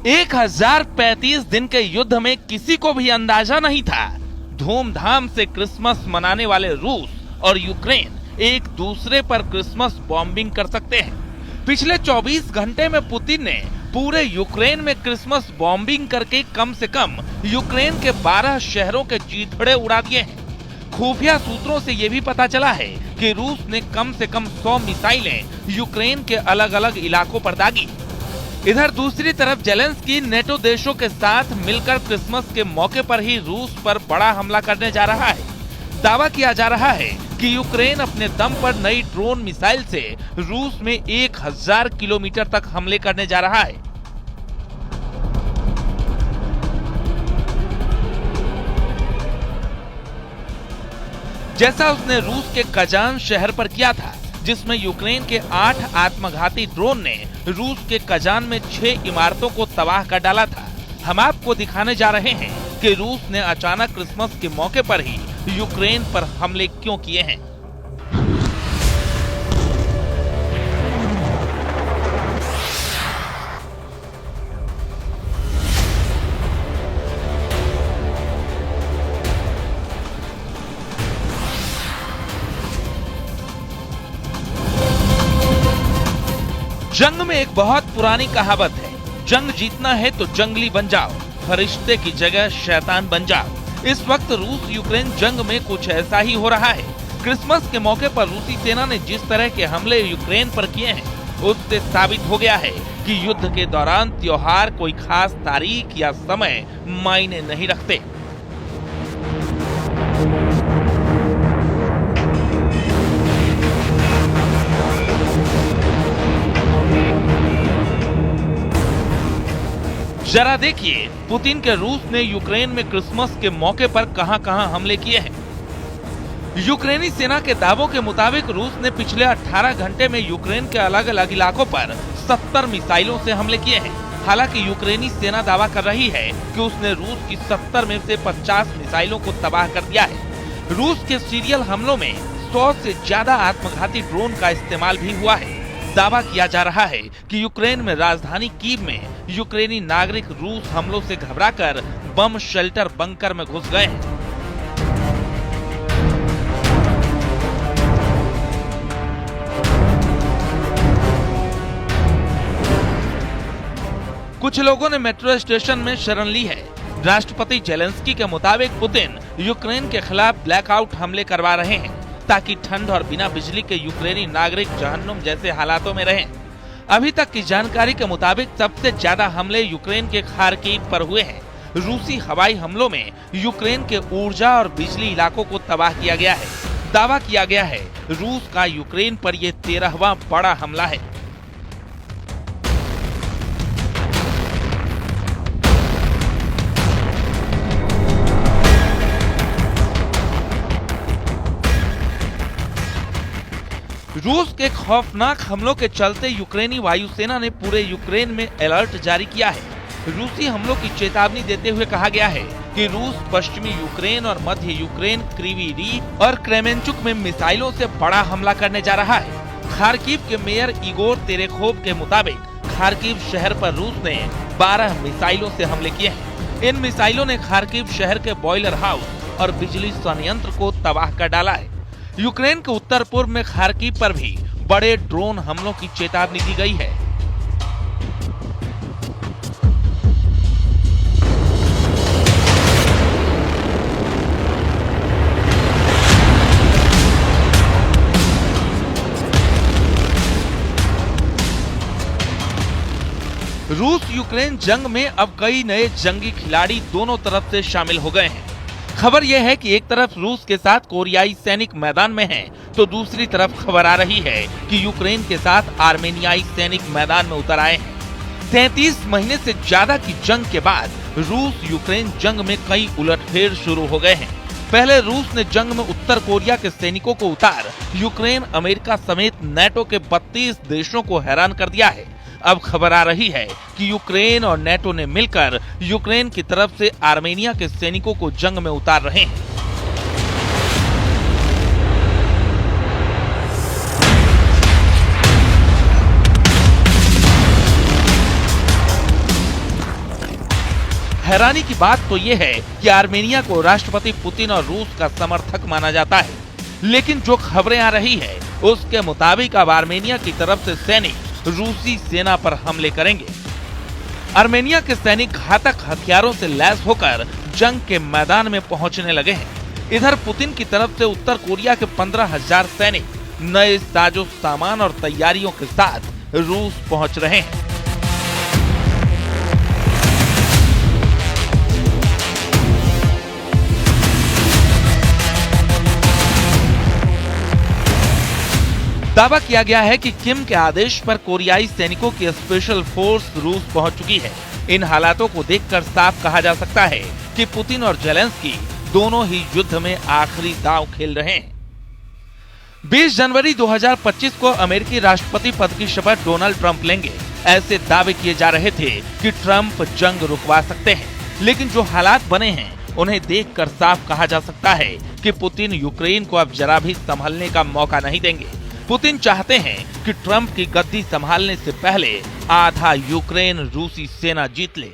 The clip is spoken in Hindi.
1035 दिन के युद्ध में किसी को भी अंदाजा नहीं था धूमधाम से क्रिसमस मनाने वाले रूस और यूक्रेन एक दूसरे पर क्रिसमस बॉम्बिंग कर सकते हैं। पिछले 24 घंटे में पुतिन ने पूरे यूक्रेन में क्रिसमस बॉम्बिंग करके कम से कम यूक्रेन के 12 शहरों के चीथड़े उड़ा दिए हैं। खुफिया सूत्रों से यह भी पता चला है कि रूस ने कम से कम 100 मिसाइलें यूक्रेन के अलग अलग इलाकों पर दागी। इधर दूसरी तरफ जेलेंस्की नेटो देशों के साथ मिलकर क्रिसमस के मौके पर ही रूस पर बड़ा हमला करने जा रहा है। दावा किया जा रहा है कि यूक्रेन अपने दम पर नई ड्रोन मिसाइल से रूस में 1000 किलोमीटर तक हमले करने जा रहा है। जैसा उसने रूस के कजान शहर पर किया था, जिसमें यूक्रेन के 8 आत्मघाती ड्रोन ने रूस के कजान में 6 इमारतों को तबाह कर डाला था। हम आपको दिखाने जा रहे हैं कि रूस ने अचानक क्रिसमस के मौके पर ही यूक्रेन पर हमले क्यों किए हैं। जंग में एक बहुत पुरानी कहावत है, जंग जीतना है तो जंगली बन जाओ, फरिश्ते की जगह शैतान बन जाओ। इस वक्त रूस यूक्रेन जंग में कुछ ऐसा ही हो रहा है। क्रिसमस के मौके पर रूसी सेना ने जिस तरह के हमले यूक्रेन पर किए हैं, उससे साबित हो गया है कि युद्ध के दौरान त्योहार कोई खास तारीख या समय मायने नहीं रखते। जरा देखिए पुतिन के रूस ने यूक्रेन में क्रिसमस के मौके पर कहां-कहां हमले किए हैं। यूक्रेनी सेना के दावों के मुताबिक रूस ने पिछले 18 घंटे में यूक्रेन के अलग अलग इलाकों पर 70 मिसाइलों से हमले किए हैं। हालांकि यूक्रेनी सेना दावा कर रही है कि उसने रूस की 70 में से 50 मिसाइलों को तबाह कर दिया है। रूस के सीरियल हमलों में 100 से ज्यादा आत्मघाती ड्रोन का इस्तेमाल भी हुआ है। दावा किया जा रहा है कि यूक्रेन में राजधानी कीव में यूक्रेनी नागरिक रूस हमलों से घबराकर बम शेल्टर बंकर में घुस गए हैं। कुछ लोगों ने मेट्रो स्टेशन में शरण ली है। राष्ट्रपति जेलेंस्की के मुताबिक पुतिन यूक्रेन के खिलाफ ब्लैकआउट हमले करवा रहे हैं ताकि ठंड और बिना बिजली के यूक्रेनी नागरिक जहन्नुम जैसे हालातों में रहें। अभी तक की जानकारी के मुताबिक सबसे ज्यादा हमले यूक्रेन के खार्किव पर हुए हैं। रूसी हवाई हमलों में यूक्रेन के ऊर्जा और बिजली इलाकों को तबाह किया गया है। दावा किया गया है रूस का यूक्रेन पर यह 13वां बड़ा हमला है। रूस के खौफनाक हमलों के चलते यूक्रेनी वायुसेना ने पूरे यूक्रेन में अलर्ट जारी किया है। रूसी हमलों की चेतावनी देते हुए कहा गया है कि रूस पश्चिमी यूक्रेन और मध्य यूक्रेन, क्रीवी रीह और क्रेमेंचुक में मिसाइलों से बड़ा हमला करने जा रहा है। खार्किव के मेयर इगोर तेरेखोव के मुताबिक खार्किव शहर पर रूस ने 12 मिसाइलों से हमले किए हैं। इन मिसाइलों ने खार्किव शहर के बॉयलर हाउस और बिजली संयंत्र को तबाह कर डाला है। यूक्रेन के उत्तर पूर्व में खार्किव पर भी बड़े ड्रोन हमलों की चेतावनी दी गई है। रूस यूक्रेन जंग में अब कई नए जंगी खिलाड़ी दोनों तरफ से शामिल हो गए हैं। खबर यह है कि एक तरफ रूस के साथ कोरियाई सैनिक मैदान में हैं, तो दूसरी तरफ खबर आ रही है कि यूक्रेन के साथ आर्मेनियाई सैनिक मैदान में उतर आए हैं। 33 महीने से ज्यादा की जंग के बाद रूस यूक्रेन जंग में कई उलटफेर शुरू हो गए हैं। पहले रूस ने जंग में उत्तर कोरिया के सैनिकों को उतार यूक्रेन, अमेरिका समेत नेटो के 32 देशों को हैरान कर दिया है। अब खबर आ रही है कि यूक्रेन और नेटो ने मिलकर यूक्रेन की तरफ से आर्मेनिया के सैनिकों को जंग में उतार रहे हैं। हैरानी की बात तो ये है कि आर्मेनिया को राष्ट्रपति पुतिन और रूस का समर्थक माना जाता है, लेकिन जो खबरें आ रही है उसके मुताबिक अब आर्मेनिया की तरफ से सैनिक रूसी सेना पर हमले करेंगे। आर्मेनिया के सैनिक घातक हथियारों से लैस होकर जंग के मैदान में पहुंचने लगे हैं। इधर पुतिन की तरफ से उत्तर कोरिया के 15,000 सैनिक नए साजो सामान और तैयारियों के साथ रूस पहुंच रहे हैं। दावा किया गया है कि किम के आदेश पर कोरियाई सैनिकों की स्पेशल फोर्स रूस पहुंच चुकी है। इन हालातों को देखकर साफ कहा जा सकता है कि पुतिन और जेलेंस्की दोनों ही युद्ध में आखिरी दांव खेल रहे हैं। 20 जनवरी 2025 को अमेरिकी राष्ट्रपति पद की शपथ डोनाल्ड ट्रंप लेंगे। ऐसे दावे किए जा रहे थे कि ट्रंप जंग रुकवा सकते हैं, लेकिन जो हालात बने हैं उन्हें देखकर साफ कहा जा सकता है कि पुतिन यूक्रेन को अब जरा भी संभलने का मौका नहीं देंगे। पुतिन चाहते हैं कि ट्रंप की गद्दी संभालने से पहले आधा यूक्रेन रूसी सेना जीत ले।